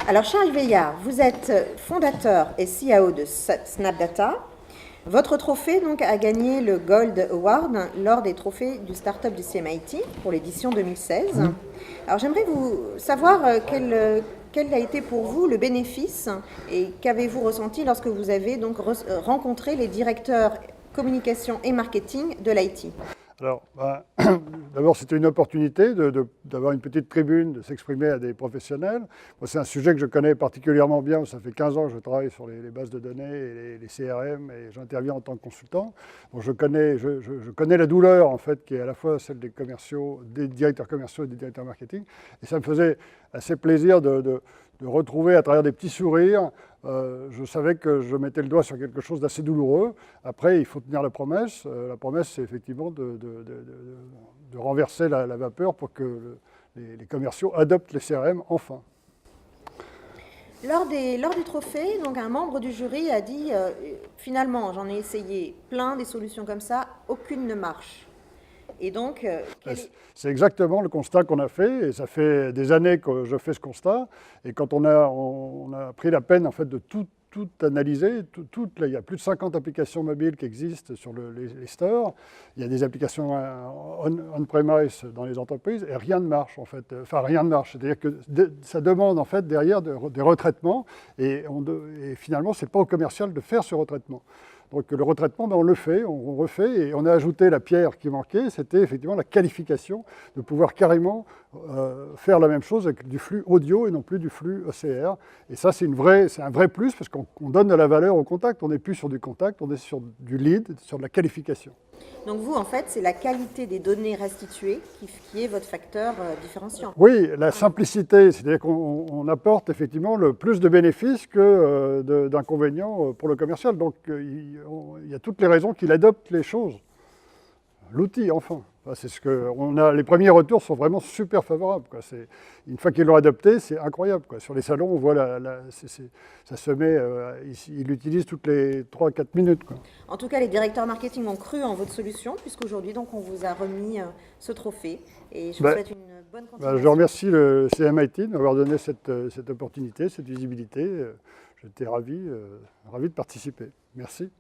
Alors Charles Veillard, vous êtes fondateur et CIO de SnapData. Votre trophée donc, a gagné le Gold Award lors des trophées du Startup du CMIT pour l'édition 2016. Alors j'aimerais vous savoir quel a été pour vous le bénéfice et qu'avez-vous ressenti lorsque vous avez donc rencontré les directeurs communication et marketing de l'IT. Alors, d'abord, c'était une opportunité d'avoir une petite tribune, de s'exprimer à des professionnels. Moi, c'est un sujet que je connais particulièrement bien. Ça fait 15 ans que je travaille sur les bases de données et les CRM et j'interviens en tant que consultant. Donc, je connais la douleur, en fait, qui est à la fois celle des commerciaux, des directeurs commerciaux et des directeurs marketing. Et ça me faisait assez plaisir de retrouver à travers des petits sourires. Je savais que je mettais le doigt sur quelque chose d'assez douloureux. Après, il faut tenir la promesse. La promesse, c'est effectivement de renverser la vapeur pour que les commerciaux adoptent les CRM enfin. Lors du trophée, donc un membre du jury a dit finalement, j'en ai essayé plein des solutions comme ça, aucune ne marche. Et donc, c'est exactement le constat qu'on a fait, et ça fait des années que je fais ce constat. Et quand on a pris la peine en fait, de tout analyser, il y a plus de 50 applications mobiles qui existent sur les stores. Il y a des applications on-premise dans les entreprises, et rien ne marche en fait. Enfin, rien ne marche. C'est-à-dire que ça demande en fait derrière des retraitements, et finalement, ce n'est pas au commercial de faire ce retraitement. Donc le retraitement, on le fait, on refait, et on a ajouté la pierre qui manquait, c'était effectivement la qualification, de pouvoir carrément faire la même chose avec du flux audio et non plus du flux ECR. Et ça, c'est un vrai plus, parce qu'on donne de la valeur au contact. On n'est plus sur du contact, on est sur du lead, sur de la qualification. Donc vous, en fait, c'est la qualité des données restituées qui est votre facteur différenciant. Oui, la simplicité, c'est-à-dire qu'on apporte effectivement le plus de bénéfices que d'inconvénients pour le commercial. Donc il y a toutes les raisons qu'il adopte les choses. L'outil, enfin. C'est ce que les premiers retours sont vraiment super favorables, quoi. Une fois qu'ils l'ont adopté, c'est incroyable, quoi. Sur les salons, on voit ça se met, ils l'utilisent toutes les 3-4 minutes, quoi. En tout cas, les directeurs marketing ont cru en votre solution, puisqu'aujourd'hui, donc, on vous a remis ce trophée. Et je vous souhaite une bonne continuation. Je remercie le CMIT de m'avoir donné cette opportunité, cette visibilité. J'étais ravi de participer. Merci.